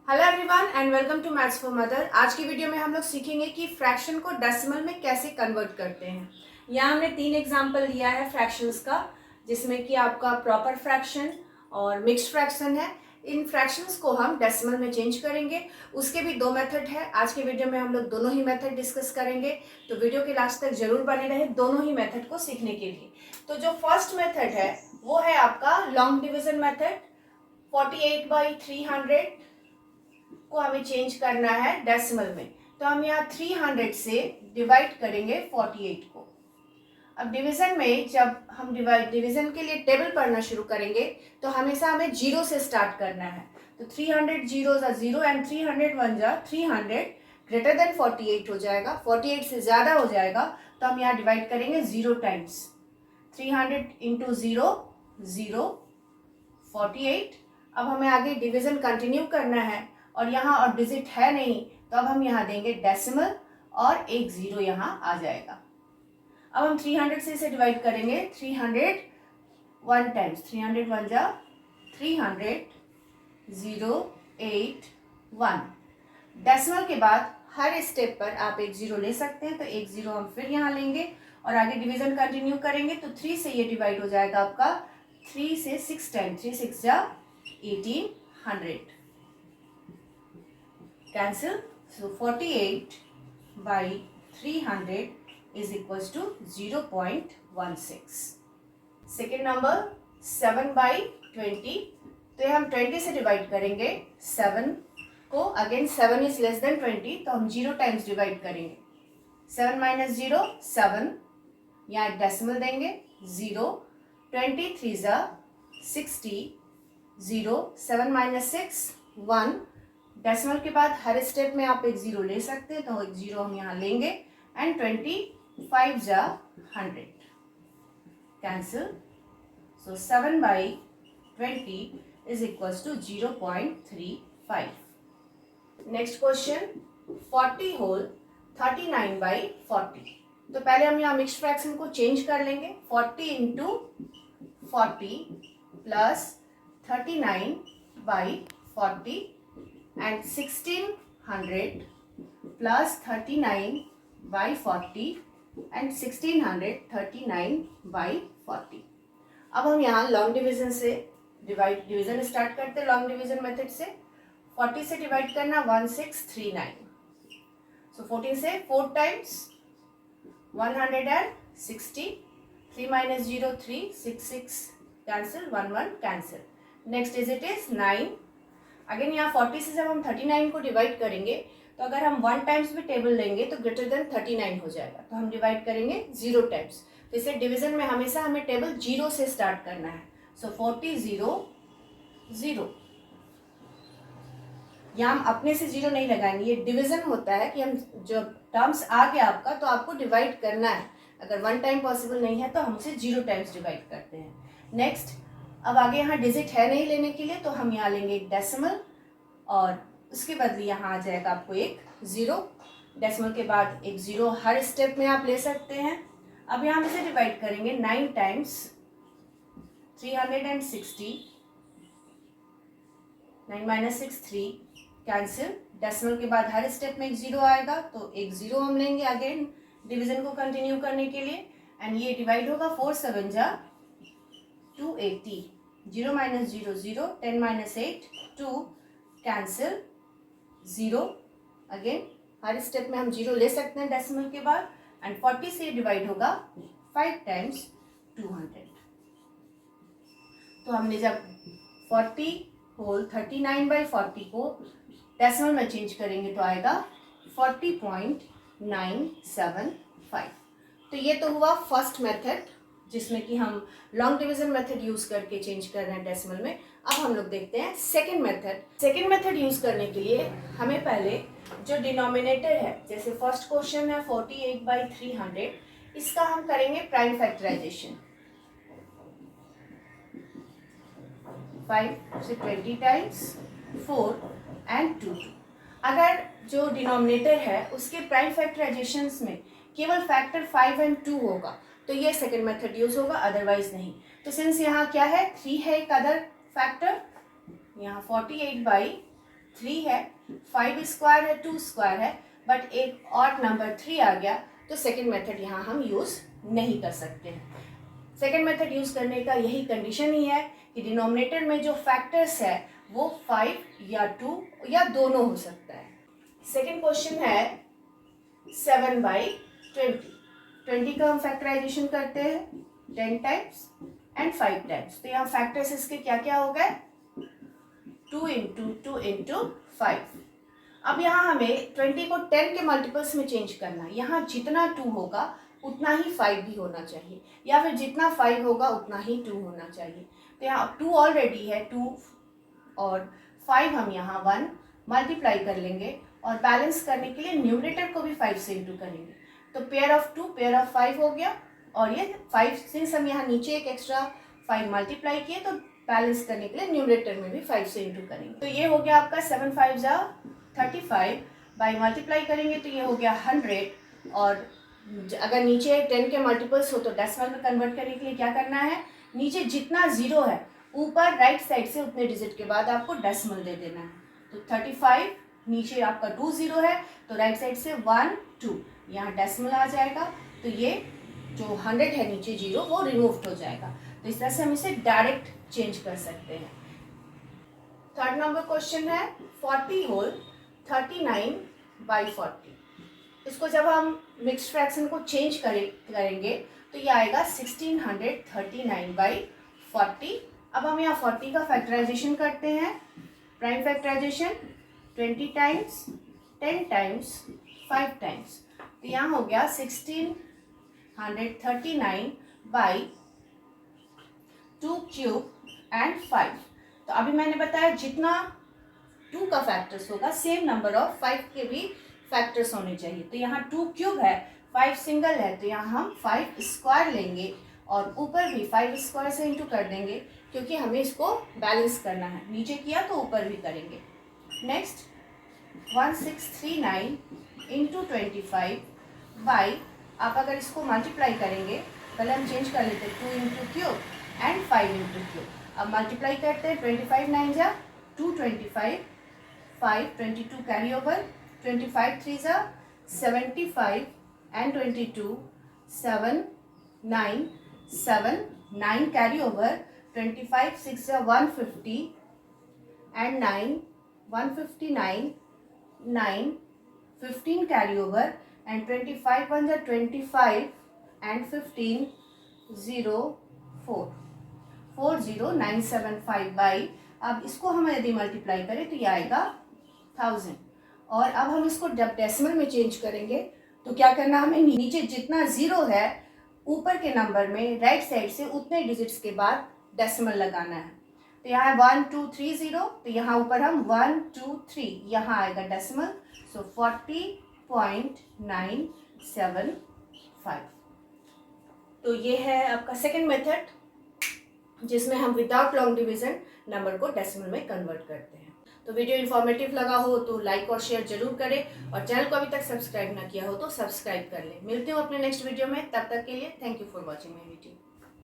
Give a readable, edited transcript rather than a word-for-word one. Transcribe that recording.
Hello everyone and welcome to maths for mother. आज की video में हम लोग सीखेंगे कि फ्रैक्शन को डेसिमल में कैसे कन्वर्ट करते हैं। यहाँ हमने 3 एग्जांपल लिया है फ्रैक्शंस का, जिसमें कि आपका प्रॉपर फ्रैक्शन और मिक्स्ड फ्रैक्शन है। इन फ्रैक्शंस को हम डेसिमल में चेंज करेंगे। उसके भी 2 मेथड है। आज के वीडियो में हम लोग दोनों ही मेथड डिस्कस करेंगे, तो वीडियो के लास्ट तक जरूर बने रहे दोनों ही मेथड को सीखने के लिए। तो जो फर्स्ट मेथड है वो है आपका लॉन्ग डिविजन मेथड। 48/300 को हमें चेंज करना है डेसिमल में, तो हम यहाँ 300 से डिवाइड करेंगे 48 को। अब डिवीजन में जब हम डिवीजन के लिए टेबल पढ़ना शुरू करेंगे तो हमेशा हमें जीरो से स्टार्ट करना है। तो 300 जीरो जा जीरो एंड 300 वन जा 300 ग्रेटर देन 48 हो जाएगा। 48 से ज़्यादा हो जाएगा तो हम यहाँ डिवाइड करेंगे 0 टाइम्स। 300 इंटू 0 0 48। अब हमें आगे डिवीजन कंटिन्यू करना है और यहाँ और डिजिट है नहीं, तो अब हम यहाँ देंगे डेसिमल और एक 0 यहाँ आ जाएगा। अब हम 300 से इसे डिवाइड करेंगे 300 1 टाइम्स। 300 वन जा 300 0 8 1। डेसिमल के बाद हर स्टेप पर आप एक 0 ले सकते हैं, तो एक 0 हम फिर यहाँ लेंगे और आगे डिवीजन कंटिन्यू करेंगे। तो 3 से ये डिवाइड हो जाएगा आपका 3 से 6 टाइम। 3 6 जा 1800 cancel. So 48/300 is equals to 0.16. Second number 7/20। तो ये हम 20 से डिवाइड करेंगे 7 को। अगेन 7 इज लेस देन 20, तो हम 0 टाइम्स डिवाइड करेंगे। 7 माइनस 0 7, यहाँ एक डेसिमल देंगे 0। 23 जा 60 0 7 माइनस 6 1। डेसिमल के बाद हर स्टेप में आप एक 0 ले सकते हैं, तो एक 0 हम यहाँ लेंगे एंड 25 जा 100 cancel. So 7/20 is equals to 0.35। Next question 40 whole 39/40। तो पहले हम यहाँ मिक्स्ड फ्रैक्शन को चेंज कर लेंगे। 40 into 40 plus 39/40 and 1600 plus 39/40 and 1600 39/40। अब हम यहाँ लॉन्ग डिवीजन से डिवीजन स्टार्ट करते हैं। लॉन्ग डिवीजन मेथड से 40 से डिवाइड करना 1639। सो 14 से 4 times 160। 3 minus 0 3 6 6 cancel 1 1 cancel. Next digit is 9। Again यहाँ 40 से जब हम 39 को डिवाइड करेंगे तो अगर हम 1 टाइम्स भी टेबल लेंगे तो ग्रेटर देन 39 हो जाएगा, तो हम डिवाइड करेंगे 0 टाइम्स। तो इसे डिवीजन में हमेशा हमें टेबल 0 से स्टार्ट करना है। सो 40 0 0। यहाँ हम अपने से 0 नहीं लगाएंगे, ये डिवीजन होता है कि हम जो टर्म्स आ गया आपका तो आपको डिवाइड करना है। अगर 1 टाइम पॉसिबल नहीं है तो हम उसे 0 टाइम्स डिवाइड करते हैं। नेक्स्ट, अब आगे यहाँ डिजिट है नहीं लेने के लिए, तो हम यहाँ लेंगे एक डेसिमल और उसके बदले यहाँ आ जाएगा आपको एक 0। डेसिमल के बाद एक 0 हर स्टेप में आप ले सकते हैं। अब यहाँ हम इसे डिवाइड करेंगे 9 टाइम्स 360। 9 minus 6 3 cancel. डेसिमल के बाद हर स्टेप में एक 0 आएगा, तो एक 0 हम लेंगे अगेन डिवीजन को कंटिन्यू करने के लिए एंड ये डिवाइड होगा 4 7 जा 280। 0 माइनस 0 0 10 माइनस 8 2 कैंसिल 0। अगेन हर स्टेप में हम 0 ले सकते हैं डेसिमल के बाद एंड 40 से डिवाइड होगा 5 टाइम्स 200। तो हमने जब 40 होल 39/40 को डेसिमल में चेंज करेंगे तो आएगा 40.975। तो ये तो हुआ फर्स्ट मेथड, जिसमें कि हम लॉन्ग डिवीजन मेथड यूज करके चेंज कर रहे हैं डेसिमल में। अब हम लोग देखते हैं second method. Second method use करने के लिए हमें पहले जो डिनोमिनेटर है, जैसे फर्स्ट क्वेश्चन है 48/300, इसका हम करेंगे प्राइम फैक्टराइजेशन। 5 से 20 टाइम्स 4 एंड 2 2। अगर जो डिनोमिनेटर है उसके प्राइम फैक्टराइजेशंस में केवल फैक्टर 5 एंड 2 होगा तो ये सेकंड मेथड यूज होगा, अदरवाइज नहीं। तो सिंस यहाँ क्या है 3 है एक अदर फैक्टर, यहाँ 48/300 3 है, 5 स्क्वायर है, 2 स्क्वायर है, बट एक ऑड नंबर 3 आ गया, तो सेकेंड मेथड यहाँ हम यूज़ नहीं कर सकते हैं। सेकेंड मेथड यूज़ करने का यही कंडीशन ही है कि डिनोमिनेटर में जो फैक्टर्स है वो 5 या 2 या दोनों हो सकता है। सेकेंड क्वेश्चन है 7/20। 20 का हम फैक्टराइजेशन करते हैं 10 टाइम्स एंड 5 टाइम्स, तो यहाँ फैक्टर्स इसके क्या क्या हो गए, 2 × 2 × 5। अब यहाँ हमें 20 को 10 के मल्टीपल्स में चेंज करना है। यहाँ जितना 2 होगा उतना ही 5 भी होना चाहिए, या फिर जितना 5 होगा उतना ही 2 होना चाहिए। तो यहाँ 2 ऑलरेडी है, 2 और 5 हम यहाँ 1 मल्टीप्लाई कर लेंगे, और बैलेंस करने के लिए न्यूमरेटर को भी 5 से इंटू करेंगे, तो पेयर ऑफ 2 पेयर ऑफ 5 हो गया। और ये 5 सिंस हम यहाँ नीचे एक एक्स्ट्रा 5 मल्टीप्लाई किए, तो बैलेंस करने के लिए न्यूमरेटर में भी 5 से इंटू करेंगे। तो ये हो गया आपका 7 5 35, बाई मल्टीप्लाई करेंगे तो ये हो गया 100। और अगर नीचे 10 के मल्टीपल्स हो तो डेसिमल में कन्वर्ट करने के लिए क्या करना है, नीचे जितना जीरो है ऊपर राइट साइड से उतने डिजिट के बाद आपको डेसिमल दे देना है। तो 35 नीचे आपका 2 जीरो है, तो राइट साइड से 1 2 यहाँ डेसिमल आ जाएगा, तो ये जो 100 है नीचे जीरो वो रिमूव्ड हो जाएगा। तो इस तरह से हम इसे डायरेक्ट चेंज कर सकते हैं। थर्ड नंबर क्वेश्चन है 40 होल 39/40। इसको जब हम मिक्स्ड फ्रैक्शन को चेंज करेंगे तो ये आएगा 1639/40। अब हम यहाँ 40 का फैक्टराइजेशन करते हैं। Prime factorization 20 times 10 times 5 times, तो यहाँ हो गया 1639/2 क्यूब एंड 5। तो अभी मैंने बताया जितना 2 का फैक्टर्स होगा सेम नंबर ऑफ 5 के भी फैक्टर्स होने चाहिए। तो यहाँ 2 क्यूब है, 5 सिंगल है, तो यहाँ हम 5 स्क्वायर लेंगे और ऊपर भी 5 स्क्वायर से इंटू कर देंगे, क्योंकि हमें इसको बैलेंस करना है। नीचे किया तो ऊपर भी करेंगे। नेक्स्ट 1639 × 25 बाई, आप अगर इसको मल्टीप्लाई करेंगे, पहले हम चेंज कर लेते हैं 2 × क्यूब एंड 5 × क्यूब। अब मल्टीप्लाई करते हैं 25 9 जा 225, 5 22 कैरी ओवर, 25 3 जा 75 एंड 22 7 9 7 9 कैरी ओवर, 25 6 जा 150 एंड 9 159 9 15 कैरी ओवर एंड 25 1 जा 25 एंड 15 0 4 40975 बाई, अब इसको हम यदि मल्टीप्लाई करें तो ये आएगा 1000। और अब हम इसको जब डेसिमल में चेंज करेंगे तो क्या करना, हमें नीचे जितना जीरो है ऊपर के नंबर में राइट साइड से उतने डिजिट्स के बाद डेसिमल लगाना है। तो यहाँ 1 2 3 0, तो यहाँ ऊपर हम 1 2 3 यहाँ आएगा डेसिमल, सो 40.975। तो ये है आपका सेकेंड मेथड जिसमें हम विदाउट लॉन्ग डिवीजन नंबर को डेसिमल में कन्वर्ट करते हैं। तो वीडियो इन्फॉर्मेटिव लगा हो तो लाइक और शेयर जरूर करें, और चैनल को अभी तक सब्सक्राइब ना किया हो तो सब्सक्राइब कर लें। मिलते हो अपने नेक्स्ट वीडियो में, तब तक के लिए thank you for watching my video.